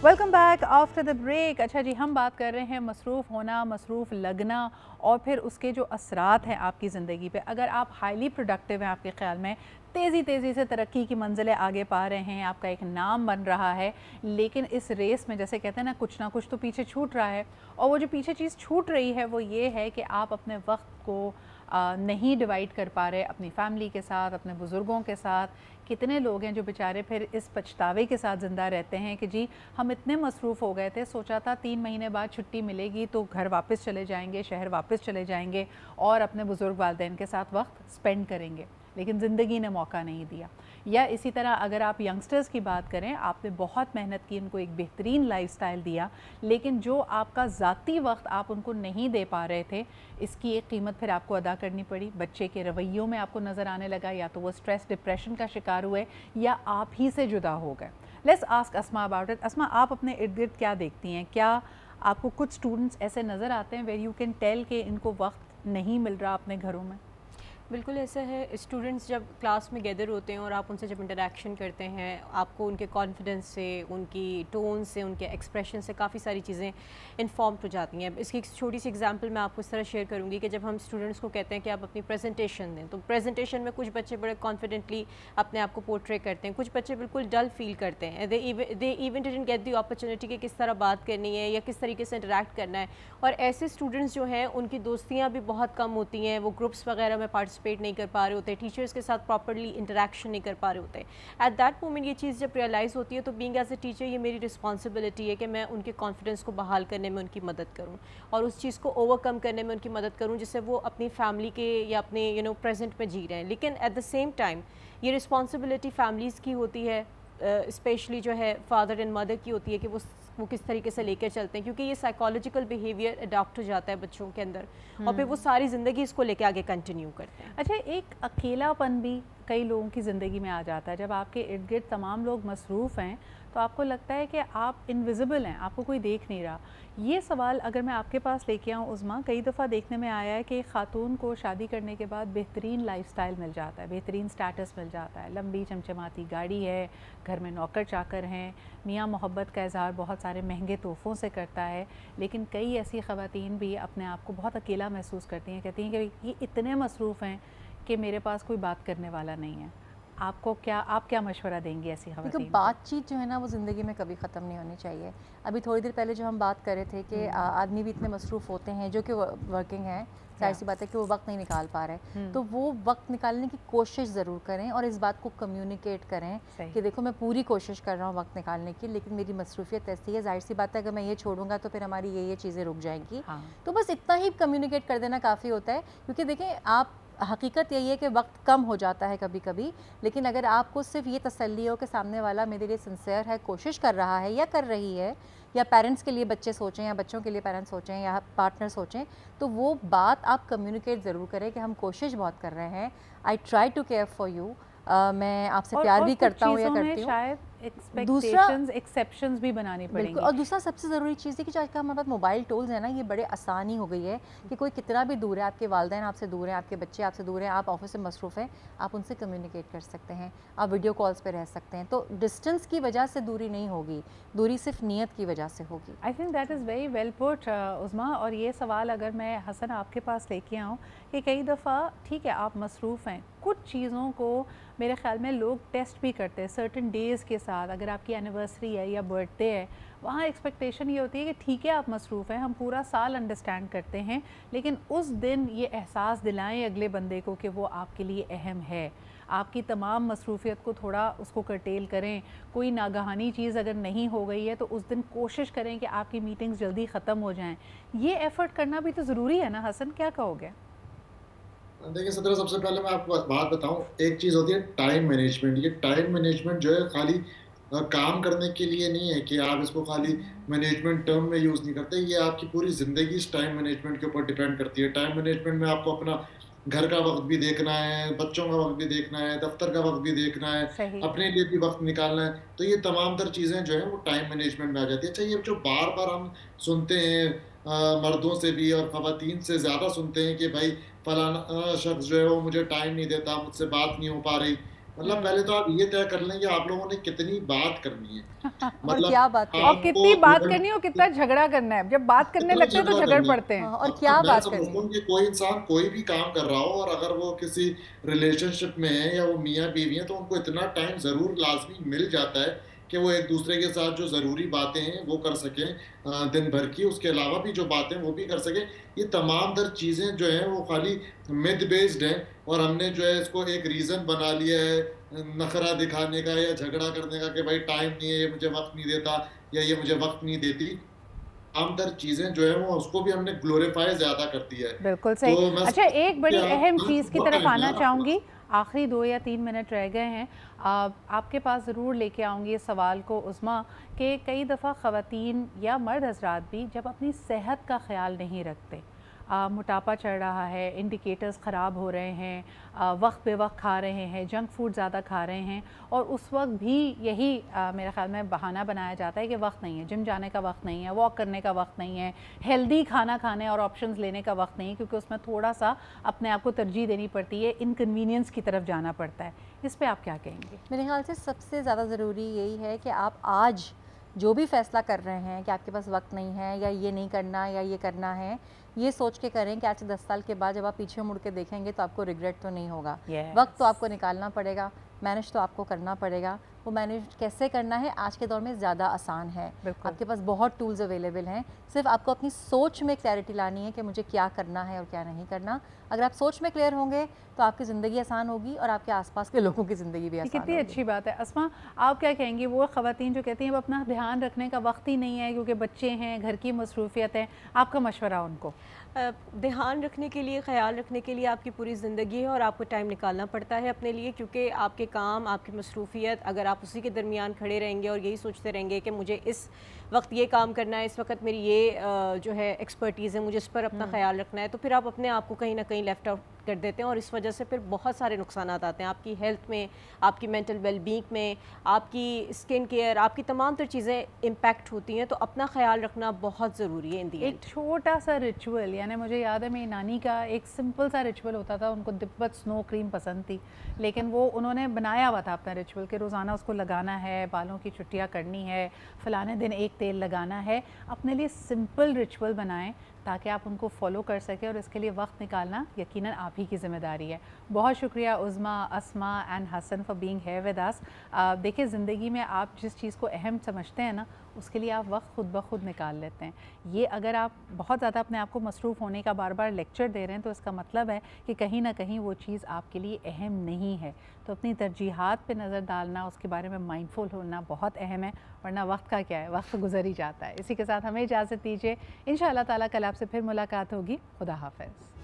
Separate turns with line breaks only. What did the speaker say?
Welcome back after the break. अच्छा जी, हम बात कर रहे हैं मसरूफ़ होना, मसरूफ़ लगना और फिर उसके जो असरात हैं आपकी ज़िंदगी पे। अगर आप हाईली प्रोडक्टिव हैं, आपके ख़्याल में तेज़ी से तरक्की की मंजिलें आगे पा रहे हैं, आपका एक नाम बन रहा है, लेकिन इस रेस में जैसे कहते हैं ना कुछ तो पीछे छूट रहा है। और वो जो पीछे चीज़ छूट रही है वो ये है कि आप अपने वक्त को नहीं डिवाइड कर पा रहे अपनी फैमिली के साथ, अपने बुज़ुर्गों के साथ। कितने लोग हैं जो बेचारे फिर इस पछतावे के साथ ज़िंदा रहते हैं कि जी हम इतने मसरूफ़ हो गए थे, सोचा था 3 महीने बाद छुट्टी मिलेगी तो घर वापस चले जाएंगे, शहर वापस चले जाएंगे और अपने बुज़ुर्ग वालिदैन के साथ वक्त स्पेंड करेंगे, लेकिन ज़िंदगी ने मौका नहीं दिया। या इसी तरह अगर आप यंगस्टर्स की बात करें, आपने बहुत मेहनत की, उनको एक बेहतरीन लाइफस्टाइल दिया, लेकिन जो आपका ज़ाती वक्त आप उनको नहीं दे पा रहे थे, इसकी एक कीमत फिर आपको अदा करनी पड़ी। बच्चे के रवैयों में आपको नज़र आने लगा, या तो वो स्ट्रेस डिप्रेशन का शिकार हुए या आप ही से जुदा हो गए। Let's ask Asma about it. Asma, आप अपने इर्द गिर्द क्या देखती हैं? क्या आपको कुछ स्टूडेंट्स ऐसे नज़र आते हैं वेर यू कैन टेल कि इनको वक्त नहीं मिल रहा अपने घरों में?
बिल्कुल ऐसा है। स्टूडेंट्स जब क्लास में गैदर होते हैं और आप उनसे जब इंटरेक्शन करते हैं, आपको उनके कॉन्फिडेंस से, उनकी टोन से, उनके एक्सप्रेशन से काफ़ी सारी चीज़ें इन्फॉर्म हो जाती हैं। इसकी एक छोटी सी एग्जांपल मैं आपको इस तरह शेयर करूँगी कि जब हम स्टूडेंट्स को कहते हैं कि आप अपनी प्रेजेंटेशन दें, तो प्रेजेंटेशन में कुछ बच्चे बड़े कॉन्फिडेंटली अपने आप को पोर्ट्रे करते हैं, कुछ बच्चे बिल्कुल डल फील करते हैं। They even didn't get the opportunity कि किस तरह बात करनी है या किस तरीके से इंटरेक्ट करना है। और ऐसे स्टूडेंट्स जो हैं उनकी दोस्तियाँ भी बहुत कम होती हैं, वो ग्रुप्स वगैरह में पार्टिसिपेट नहीं कर पा रहे होते, टीचर्स के साथ प्रॉपर्ली इंटरेक्शन नहीं कर पा रहे होते। एट दैट मोमेंट ये चीज़ जब रियलाइज़ होती है तो बीइंग एज ए टीचर ये मेरी रिस्पॉन्सिबिलिटी है कि मैं उनके कॉन्फिडेंस को बहाल करने में उनकी मदद करूँ और उस चीज़ को ओवरकम करने में उनकी मदद करूँ जिससे वो अपनी फैमिली के या अपने प्रेजेंट में जी रहे हैं। लेकिन एट द सेम टाइम ये रिस्पॉन्सिबिलिटी फैमिलीज़ की होती है, स्पेशली जो है फादर एंड मदर की होती है कि वो किस तरीके से लेकर चलते हैं, क्योंकि ये साइकोलॉजिकल बिहेवियर अडॉप्ट हो जाता है बच्चों के अंदर और फिर वो सारी ज़िंदगी इसको लेके आगे कंटिन्यू करते हैं।
अच्छा, एक अकेलापन भी कई लोगों की ज़िंदगी में आ जाता है। जब आपके इर्द गिर्द तमाम लोग मसरूफ़ हैं तो आपको लगता है कि आप इनविजिबल हैं, आपको कोई देख नहीं रहा। ये सवाल अगर मैं आपके पास लेके आऊँ उज़्मा, कई दफ़ा देखने में आया है कि एक ख़ातून को शादी करने के बाद बेहतरीन लाइफ़स्टाइल मिल जाता है, बेहतरीन स्टेटस मिल जाता है, लंबी चमचमाती गाड़ी है, घर में नौकर चाकर हैं, मियाँ मोहब्बत का इज़हार बहुत सारे महंगे तोहफ़ों से करता है। लेकिन कई ऐसी ख़वातीन भी अपने आप को बहुत अकेला महसूस करती हैं, कहती हैं कि ये इतने मसरूफ़ हैं कि मेरे पास कोई बात करने वाला नहीं है। आप क्या मशवरा देंगी ऐसी
देखो,
ख़वातीन को?
बातचीत जो है ना वो ज़िंदगी में कभी ख़त्म नहीं होनी चाहिए। अभी थोड़ी देर पहले जो हम बात कर रहे थे कि आदमी भी इतने मसरूफ़ होते हैं जो कि वर्किंग हैं, जाहिर सी बात है कि वो वक्त नहीं निकाल पा रहे, तो वो वक्त निकालने की कोशिश ज़रूर करें और इस बात को कम्युनिकेट करें कि देखो मैं पूरी कोशिश कर रहा हूँ वक्त निकालने की, लेकिन मेरी मसरूफियत ऐसी है, जाहिर सी बात है अगर मैं ये छोड़ूंगा तो फिर हमारी ये चीज़ें रुक जाएंगी। तो बस इतना ही कम्युनिकेट कर देना काफ़ी होता है, क्योंकि देखें आप, हकीकत यही है कि वक्त कम हो जाता है कभी कभी, लेकिन अगर आपको सिर्फ ये तसल्ली हो कि सामने वाला मेरे लिए सिंसियर है, कोशिश कर रहा है या कर रही है, या पेरेंट्स के लिए बच्चे सोचें या बच्चों के लिए पेरेंट्स सोचें या पार्टनर सोचें, तो वो बात आप कम्युनिकेट ज़रूर करें कि हम कोशिश बहुत कर रहे हैं, I try to care for you, मैं आपसे प्यार भी करता हूँ या करती हूँ।
शायद
दूसरा
एक्सेप्शंस भी बनानी पड़ेंगी।
और दूसरा सबसे ज़रूरी चीज़ है कि जो आजकल हमारे पास मोबाइल टूल्स हैं ना, ये बड़े आसानी हो गई है कि कोई कितना भी दूर है, आपके वालिदैन आपसे दूर हैं, आपके बच्चे आपसे दूर हैं, आप ऑफिस से मसरूफ़ हैं, आप उनसे कम्युनिकेट कर सकते हैं, आप वीडियो कॉल्स पे रह सकते हैं। तो डिस्टेंस की वजह से दूरी नहीं होगी, दूरी सिर्फ नीयत की वजह से होगी।
I think that is very well put Uzma. और ये सवाल अगर मैं हसन आपके पास लेके आऊँ कि कई दफ़ा ठीक है आप मसरूफ़ हैं, कुछ चीज़ों को मेरे ख़्याल में लोग टेस्ट भी करते हैं सर्टन डेज़ के साथ। अगर आपकी एनिवर्सरी है या बर्थडे है, वहाँ एक्सपेक्टेशन ये होती है कि ठीक है आप मसरूफ़ हैं, हम पूरा साल अंडरस्टैंड करते हैं, लेकिन उस दिन ये एहसास दिलाएं अगले बंदे को कि वो आपके लिए अहम है। आपकी तमाम मसरूफ़ियत को थोड़ा उसको कर्टेल करें। कोई नागहानी चीज़ अगर नहीं हो गई है तो उस दिन कोशिश करें कि आपकी मीटिंग्स जल्दी ख़त्म हो जाएँ। ये एफ़र्ट करना भी तो ज़रूरी है ना हसन, क्या कहोगे?
देखिए सदरा, सबसे पहले मैं आपको बात बताऊं, एक चीज़ होती है टाइम मैनेजमेंट। ये टाइम मैनेजमेंट जो है खाली काम करने के लिए नहीं है कि आप इसको खाली मैनेजमेंट टर्म में यूज़ नहीं करते, ये आपकी पूरी ज़िंदगी इस टाइम मैनेजमेंट के ऊपर डिपेंड करती है। टाइम मैनेजमेंट में आपको अपना घर का वक्त भी देखना है, बच्चों का वक्त भी देखना है, दफ्तर का वक्त भी देखना है,
सही।
अपने लिए भी वक्त निकालना है। तो ये तमाम तर चीज़ें जो है वो टाइम मैनेजमेंट में आ जाती है। अच्छा, ये जो बार बार हम सुनते हैं मर्दों से भी और ख़वातीन से ज़्यादा सुनते हैं कि भाई फलाना शख्स जो है वो मुझे टाइम नहीं देता, मुझसे बात नहीं हो पा रही, मतलब पहले तो आप ये तय कर लें कि आप लोगों ने कितनी बात करनी है।
और
मतलब
क्या बात करनी
और कितनी बात
आपको
करनी है और कितना झगड़ा करना है। जब बात करने
कितना
लगते हैं तो
झगड़ा
झगड़
करना है।
पड़ते हैं।
हाँ, और
अब
क्या
मैं
बात करनी
समझता
है।
हूँ कि कोई इंसान कोई भी काम कर रहा हो और अगर वो किसी रिलेशनशिप में है या वो मियाँ बीवी है तो उनको इतना टाइम जरूर लाजमी मिल जाता है कि वो एक दूसरे के साथ जो जरूरी बातें हैं वो कर सकें दिन भर की, उसके अलावा भी जो बातें वो भी कर सकें। ये तमाम तर चीजें जो हैं वो खाली मिथ बेस्ड हैं और हमने जो है इसको एक रीजन बना लिया है नखरा दिखाने का या झगड़ा करने का कि भाई टाइम नहीं है, ये मुझे वक्त नहीं देता या ये मुझे वक्त नहीं देती। आमतर चीजें जो है वो उसको भी हमने ग्लोरीफाई ज्यादा कर दिया है।
बिल्कुल सही।
तो मैं
अच्छा, एक
कि
बड़ी
आप
अहम
हाँ,
चीज़ की
बहुत
तरफ
टाइम है
आना
यार आपके
चाहूँगी।
पास।
आखिरी 2 या 3 मिनट रह गए हैं। आपके पास ज़रूर लेके आऊँगी इस सवाल को उस्मा, कि कई दफ़ा ख़वातीन या मर्द हज़रात भी जब अपनी सेहत का ख़्याल नहीं रखते, मोटापा चढ़ रहा है, इंडिकेटर्स ख़राब हो रहे हैं, वक्त पे वक्त खा रहे हैं, जंक फूड ज़्यादा खा रहे हैं, और उस वक्त भी यही मेरे ख़्याल में बहाना बनाया जाता है कि वक्त नहीं है, जिम जाने का वक्त नहीं है, वॉक करने का वक्त नहीं है, हेल्दी खाना खाने और ऑप्शंस लेने का वक्त नहीं है, क्योंकि उसमें थोड़ा सा अपने आप को तरजीह देनी पड़ती है, इनकन्वीनियंस की तरफ जाना पड़ता है। इस पर आप क्या कहेंगे?
मेरे ख्याल से सबसे ज़्यादा ज़रूरी यही है कि आप आज जो भी फ़ैसला कर रहे हैं कि आपके पास वक्त नहीं है या ये नहीं करना या ये करना है, ये सोच के करें कि आज से 10 साल के बाद जब आप पीछे मुड़ के देखेंगे तो आपको रिग्रेट तो नहीं होगा। वक्त तो आपको निकालना पड़ेगा, मैनेज तो आपको करना पड़ेगा। वो मैनेज कैसे करना है आज के दौर में ज़्यादा आसान है। आपके पास बहुत टूल्स अवेलेबल हैं, सिर्फ आपको अपनी सोच में क्लैरिटी लानी है कि मुझे क्या करना है और क्या नहीं करना। अगर आप सोच में क्लियर होंगे तो आपकी ज़िंदगी आसान होगी और आपके आसपास के लोगों की ज़िंदगी भी आसान होगी।
कितनी अच्छी बात है। अस्मा, आप क्या कहेंगी वो ख़वातीन जो कहती हैं अब अपना ध्यान रखने का वक्त ही नहीं है क्योंकि बच्चे हैं, घर की मसरूफियत है, आपका मशवरा उनको?
ध्यान रखने के लिए, ख़याल रखने के लिए आपकी पूरी ज़िंदगी है और आपको टाइम निकालना पड़ता है अपने लिए, क्योंकि आपके काम, आपकी मसरूफ़ियत, अगर आप उसी के दरमियान खड़े रहेंगे और यही सोचते रहेंगे कि मुझे इस वक्त ये काम करना है, इस वक्त मेरी ये जो है एक्सपर्टीज़ है, मुझे इस पर अपना ख्याल रखना है, तो फिर आप अपने आप को कहीं ना कहीं लेफ़्ट आउट कर देते हैं और इस वजह से फिर बहुत सारे नुकसान आते हैं आपकी हेल्थ में, आपकी मेंटल वेलबींग में, आपकी स्किन केयर, आपकी तमाम तर चीज़ें इम्पैक्ट होती हैं। तो अपना ख्याल रखना बहुत ज़रूरी है इन दी एंड।
एक छोटा सा रिचुअल, यानी मुझे याद है मेरी नानी का एक सिंपल सा रिचुअल होता था, उनको तिब्बत स्नो क्रीम पसंद थी, लेकिन वो उन्होंने बनाया हुआ था अपना रिचुअल कि रोज़ाना उसको लगाना है, बालों की छुट्टियाँ करनी है, फ़लाने दिन एक तेल लगाना है। अपने लिए सिंपल रिचुअल बनाएं ताकि आप उनको फॉलो कर सकें, और इसके लिए वक्त निकालना यकीनन आप ही की ज़िम्मेदारी है। बहुत शुक्रिया Uzma, Asma and Hasan for being here with us. देखिए, ज़िंदगी में आप जिस चीज़ को अहम समझते हैं ना, उसके लिए आप वक्त खुद ब खुद निकाल लेते हैं। ये अगर आप बहुत ज़्यादा अपने आप को मसरूफ़ होने का बार बार लेक्चर दे रहे हैं तो इसका मतलब है कि कहीं ना कहीं वो चीज़ आपके लिए अहम नहीं है। तो अपनी तरजीहात पे नज़र डालना, उसके बारे में माइंडफुल होना बहुत अहम है, वरना वक्त का क्या है, वक्त गुजर ही जाता है। इसी के साथ हमें इजाज़त दीजिए। इंशाअल्लाह ताला कल आपसे फिर मुलाकात होगी। खुदा हाफ़िज़।